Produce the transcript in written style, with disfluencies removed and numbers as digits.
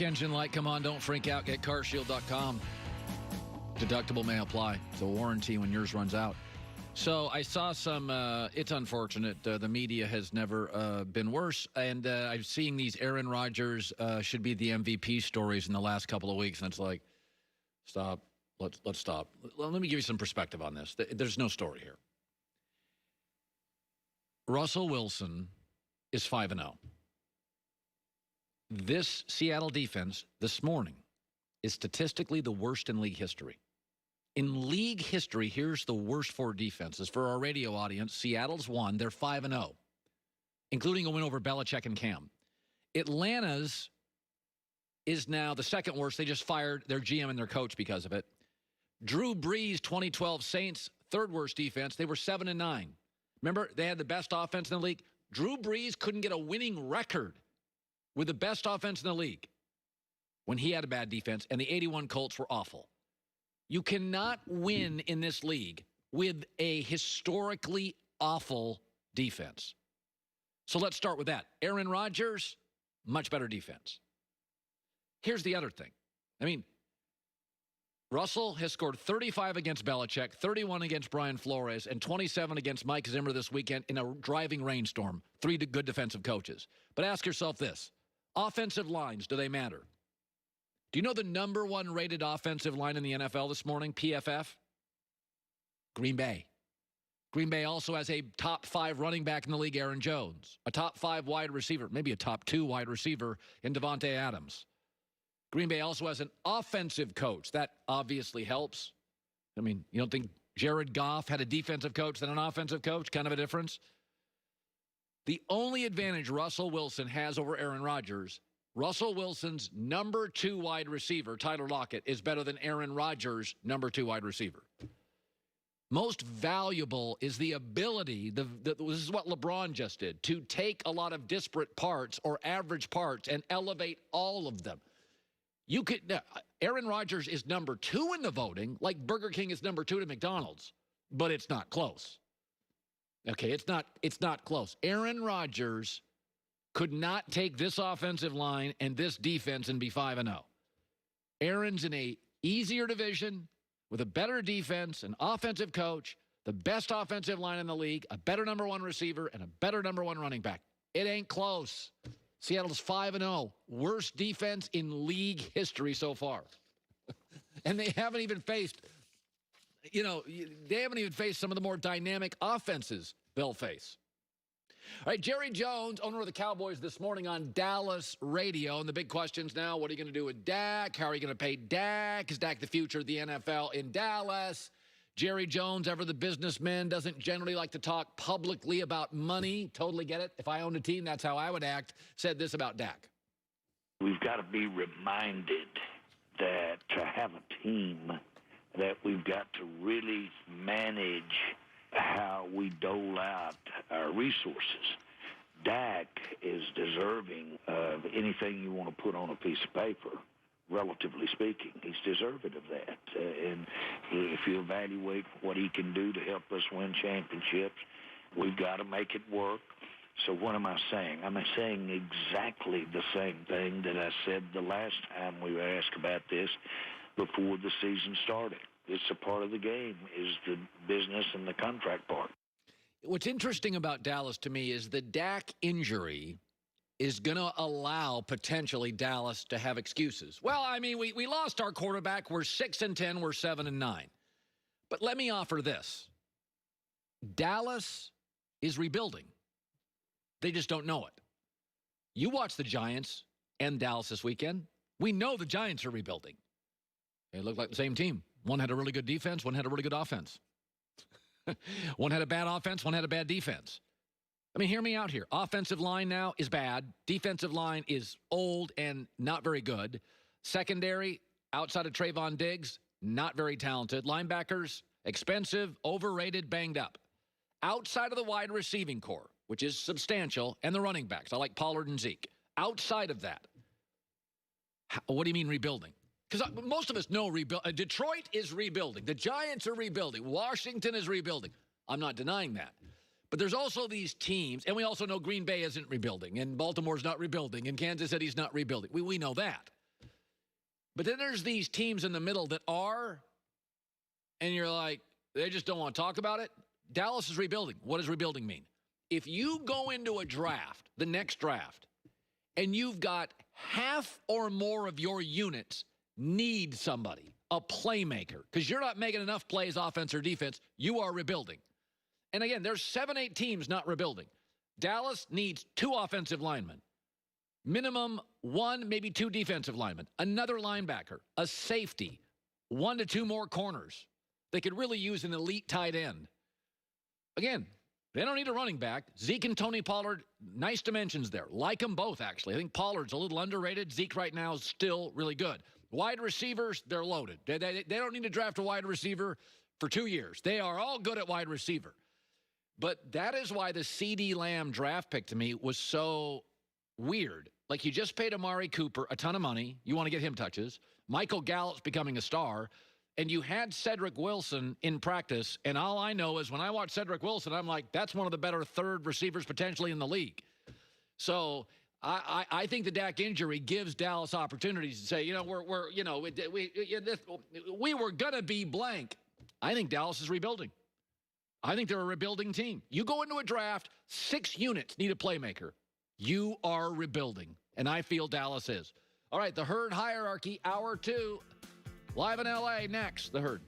Engine light, come on, don't freak out. Get carshield.com. Deductible may apply. It's a warranty when yours runs out. So I saw some, it's unfortunate. The media has never been worse. And I'm seeing these Aaron Rodgers should be the MVP stories in the last couple of weeks. And it's like, stop. Let's stop. Let me give you some perspective on this. There's no story here. Russell Wilson is 5-0. This Seattle defense this morning is statistically the worst in league history. In league history, here's the worst four defenses. For our radio audience, Seattle's won. They're 5-0, including a win over Belichick and Cam. Atlanta's is now the second worst. They just fired their GM and their coach because of it. Drew Brees, 2012 Saints, third worst defense. They were 7-9. Remember, they had the best offense in the league. Drew Brees couldn't get a winning record with the best offense in the league when he had a bad defense, and the 81 Colts were awful. You cannot win in this league with a historically awful defense. So let's start with that. Aaron Rodgers, much better defense. Here's the other thing. I mean, Russell has scored 35 against Belichick, 31 against Brian Flores, and 27 against Mike Zimmer this weekend in a driving rainstorm. Three good defensive coaches. But ask yourself this. Offensive lines, do they matter? Do you know the number one rated offensive line in the NFL this morning, PFF? Green Bay. Green Bay also has a top 5 running back in the league, Aaron Jones. A top 5 wide receiver, maybe a top 2 wide receiver in Devontae Adams. Green Bay also has an offensive coach. That obviously helps. I mean, you don't think Jared Goff had a defensive coach than an offensive coach? Kind of a difference. The only advantage Russell Wilson has over Aaron Rodgers, Russell Wilson's number 2 wide receiver, Tyler Lockett, is better than Aaron Rodgers' number 2 wide receiver. Most valuable is the ability, this is what LeBron just did, to take a lot of disparate parts or average parts and elevate all of them. You could, Aaron Rodgers is number 2 in the voting, like Burger King is number 2 to McDonald's, but it's not close. Okay, it's not close. Aaron Rodgers could not take this offensive line and this defense and be 5-0. Aaron's in a easier division with a better defense, an offensive coach, the best offensive line in the league, a better number 1 receiver, and a better number 1 running back. It ain't close. Seattle's 5-0. Worst defense in league history so far. And they haven't even faced, some of the more dynamic offenses they'll face. All right, Jerry Jones, owner of the Cowboys, this morning on Dallas radio. And the big questions now, what are you going to do with Dak? How are you going to pay Dak? Is Dak the future of the NFL in Dallas? Jerry Jones, ever the businessman, doesn't generally like to talk publicly about money. Totally get it. If I owned a team, that's how I would act. Said this about Dak. We've got to be reminded that to have a team, that we've got to really manage how we dole out our resources. Dak is deserving of anything you want to put on a piece of paper, relatively speaking. He's deserving of that. And if you evaluate what he can do to help us win championships, we've got to make it work. So what am I saying? I'm saying exactly the same thing that I said the last time we were asked about this before the season started. It's a part of the game, is the business and the contract part. What's interesting about Dallas to me is the Dak injury is going to allow potentially Dallas to have excuses. Well, I mean, we lost our quarterback. We're 6-10. We're 7-9. But let me offer this. Dallas is rebuilding. They just don't know it. You watch the Giants and Dallas this weekend. We know the Giants are rebuilding. They look like the same team. One had a really good defense. One had a really good offense. One had a bad offense. One had a bad defense. I mean, hear me out here. Offensive line now is bad. Defensive line is old and not very good. Secondary, outside of Trayvon Diggs, not very talented. Linebackers, expensive, overrated, banged up. Outside of the wide receiving core, which is substantial, and the running backs. I like Pollard and Zeke. Outside of that, what do you mean rebuilding? Because most of us know Detroit is rebuilding. The Giants are rebuilding. Washington is rebuilding. I'm not denying that. But there's also these teams, and we also know Green Bay isn't rebuilding, and Baltimore's not rebuilding, and Kansas City's not rebuilding. We know that. But then there's these teams in the middle that are, and you're like, they just don't want to talk about it. Dallas is rebuilding. What does rebuilding mean? If you go into a draft, the next draft, and you've got half or more of your units need somebody, a playmaker, because you're not making enough plays, offense or defense, you are rebuilding. And again, there's 7-8 teams not rebuilding. Dallas needs 2 offensive linemen, minimum 1, maybe 2 defensive linemen, another linebacker, a safety, 1 to 2 more corners. They could really use an elite tight end. Again, they don't need a running back. Zeke and Tony Pollard, nice dimensions there. Like them both, actually. I think Pollard's a little underrated. Zeke right now is still really good. Wide receivers, they're loaded. They don't need to draft a wide receiver for 2 years. They are all good at wide receiver. But that is why the CeeDee Lamb draft pick to me was so weird. Like, you just paid Amari Cooper a ton of money. You want to get him touches. Michael Gallup's becoming a star. And you had Cedric Wilson in practice, and all I know is when I watch Cedric Wilson, I'm like, that's one of the better third receivers potentially in the league. So I think the Dak injury gives Dallas opportunities to say, we were going to be blank. I think Dallas is rebuilding. I think they're a rebuilding team. You go into a draft, 6 units need a playmaker. You are rebuilding, and I feel Dallas is. All right, the Herd Hierarchy, Hour 2. Live in L.A. next, The Herd.